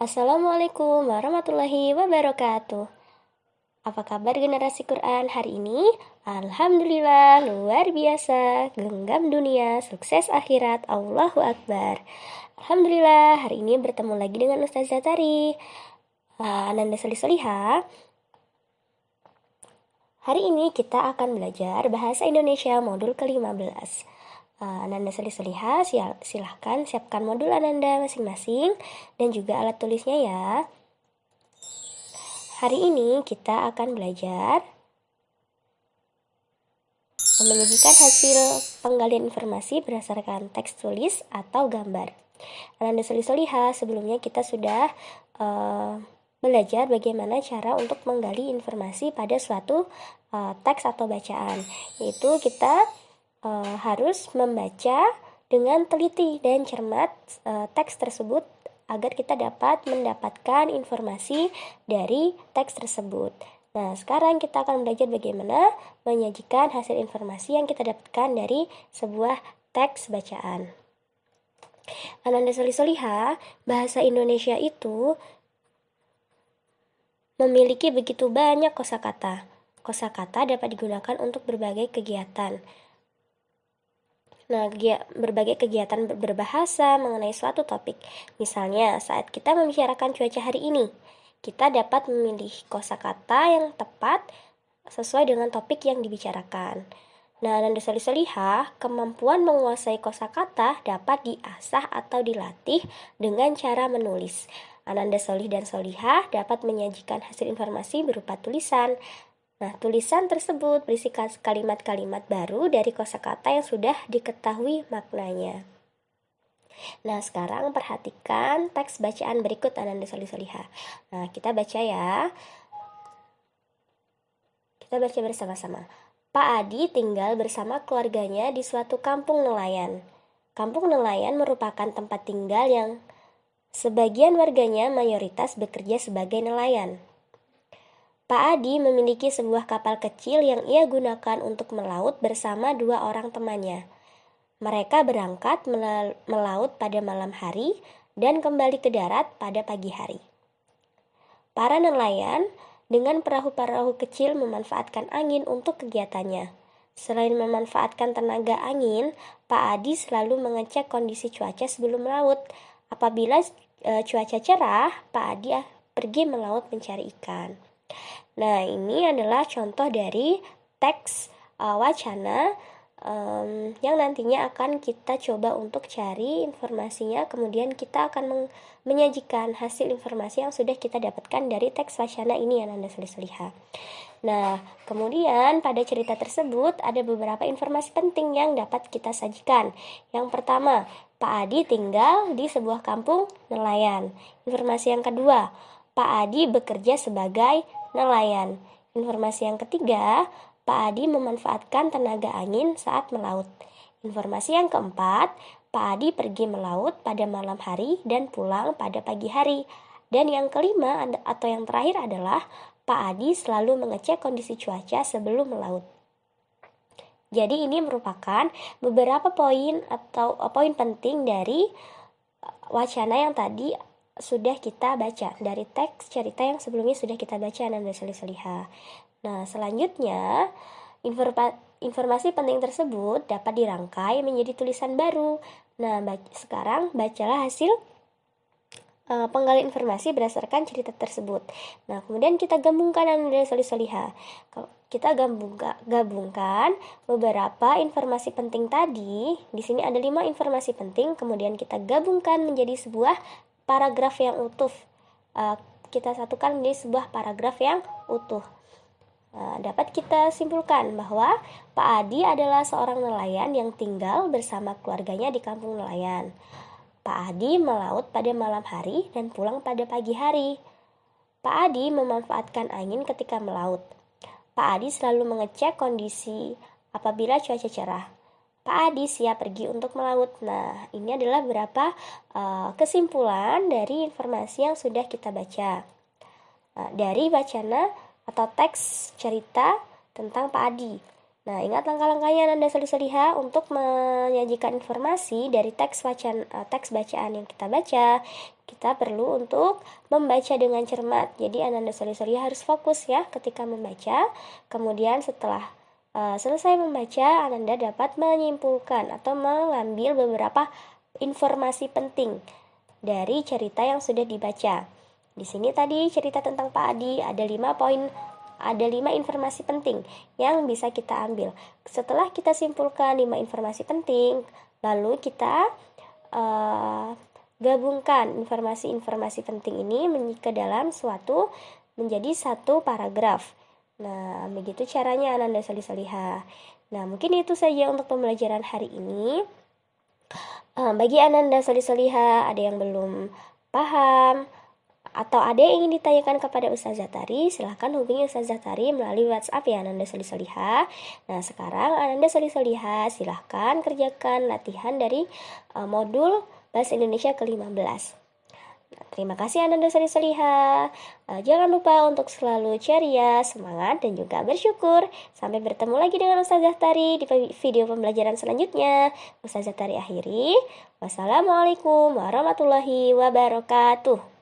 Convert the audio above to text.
Assalamualaikum warahmatullahi wabarakatuh. Apa kabar generasi Quran hari ini? Alhamdulillah, luar biasa. Genggam dunia, sukses akhirat. Allahu Akbar. Alhamdulillah, hari ini bertemu lagi dengan Ustazah Tari. Ananda Soliha. Hari ini kita akan belajar Bahasa Indonesia modul ke-15. Ananda Soliha, silahkan siapkan modul Ananda masing-masing dan juga alat tulisnya ya. Hari ini kita akan belajar menyajikan hasil penggalian informasi berdasarkan teks tulis atau gambar. Ananda Soliha, sebelumnya kita sudah belajar bagaimana cara untuk menggali informasi pada suatu teks atau bacaan, yaitu kita harus membaca dengan teliti dan cermat teks tersebut agar kita dapat mendapatkan informasi dari teks tersebut. Nah, sekarang kita akan belajar bagaimana menyajikan hasil informasi yang kita dapatkan dari sebuah teks bacaan. Ananda Soliha, bahasa Indonesia itu memiliki begitu banyak kosakata. Kosakata dapat digunakan untuk berbagai kegiatan. Nah, berbagai kegiatan berbahasa mengenai suatu topik. Misalnya, saat kita membicarakan cuaca hari ini, kita dapat memilih kosakata yang tepat sesuai dengan topik yang dibicarakan. Nah, Ananda Soliha, kemampuan menguasai kosakata dapat diasah atau dilatih dengan cara menulis. Ananda Solih dan Soliha dapat menyajikan hasil informasi berupa tulisan. Nah, tulisan tersebut berisi kalimat-kalimat baru dari kosakata yang sudah diketahui maknanya. Nah, sekarang perhatikan teks bacaan berikut Ananda Soliha. Nah, kita baca ya. Kita baca bersama-sama. Pak Adi tinggal bersama keluarganya di suatu kampung nelayan. Kampung nelayan merupakan tempat tinggal yang sebagian warganya mayoritas bekerja sebagai nelayan. Pak Adi memiliki sebuah kapal kecil yang ia gunakan untuk melaut bersama 2 orang temannya. Mereka berangkat melaut pada malam hari dan kembali ke darat pada pagi hari. Para nelayan dengan perahu-perahu kecil memanfaatkan angin untuk kegiatannya. Selain memanfaatkan tenaga angin, Pak Adi selalu mengecek kondisi cuaca sebelum melaut. Apabila cuaca cerah, Pak Adi pergi melaut mencari ikan. Nah, ini adalah contoh dari teks wacana yang nantinya akan kita coba untuk cari informasinya, kemudian kita akan menyajikan hasil informasi yang sudah kita dapatkan dari teks wacana ini ya Ananda Soliha. Nah, kemudian pada cerita tersebut ada beberapa informasi penting yang dapat kita sajikan. Yang pertama, Pak Adi tinggal di sebuah kampung nelayan. Informasi yang kedua, Pak Adi bekerja sebagai nelayan. Informasi yang ketiga, Pak Adi memanfaatkan tenaga angin saat melaut. Informasi yang keempat, Pak Adi pergi melaut pada malam hari dan pulang pada pagi hari. Dan yang kelima atau yang terakhir adalah Pak Adi selalu mengecek kondisi cuaca sebelum melaut. Jadi ini merupakan beberapa poin atau poin penting dari wacana yang tadi sudah kita baca, dari teks cerita yang sebelumnya sudah kita baca Ananda Soliha. Nah, selanjutnya informasi penting tersebut dapat dirangkai menjadi tulisan baru. Nah, sekarang bacalah hasil penggalian informasi berdasarkan cerita tersebut. Nah, kemudian kita gabungkan Ananda Soliha. Kita gabungkan beberapa informasi penting tadi. Di sini ada 5 informasi penting, kemudian kita gabungkan menjadi sebuah paragraf yang utuh. Kita satukan menjadi sebuah paragraf yang utuh. Dapat kita simpulkan bahwa Pak Adi adalah seorang nelayan yang tinggal bersama keluarganya di kampung nelayan. Pak Adi melaut pada malam hari dan pulang pada pagi hari. Pak Adi memanfaatkan angin ketika melaut. Pak Adi selalu mengecek kondisi apabila cuaca cerah. Pak Adi siap pergi untuk melaut. Nah, ini adalah beberapa kesimpulan dari informasi yang sudah kita baca. Dari wacana atau teks cerita tentang Pak Adi. Nah, ingat langkah-langkahnya Ananda Soliha untuk menyajikan informasi dari teks bacaan yang kita baca. Kita perlu untuk membaca dengan cermat. Jadi Ananda Soliha harus fokus ya ketika membaca. Kemudian setelah selesai membaca, Ananda dapat menyimpulkan atau mengambil beberapa informasi penting dari cerita yang sudah dibaca. Di sini tadi cerita tentang Pak Adi, ada 5 informasi penting yang bisa kita ambil. Setelah kita simpulkan 5 informasi penting, lalu kita gabungkan informasi-informasi penting ini menjadi satu paragraf. Nah, begitu caranya Ananda Soliha. Nah, mungkin itu saja untuk pembelajaran hari ini. Bagi Ananda Soliha, ada yang belum paham atau ada yang ingin ditanyakan kepada Ustazah Tari, silahkan hubungi Ustazah Tari melalui WhatsApp ya Ananda Soliha. Nah, sekarang Ananda Soliha silahkan kerjakan latihan dari modul Bahasa Indonesia ke-15. Nah, terima kasih Ananda Soliha. Jangan lupa untuk selalu ceria, semangat, dan juga bersyukur. Sampai bertemu lagi dengan Ustazah Tari di video pembelajaran selanjutnya. Ustazah Tari akhiri. Wassalamualaikum warahmatullahi wabarakatuh.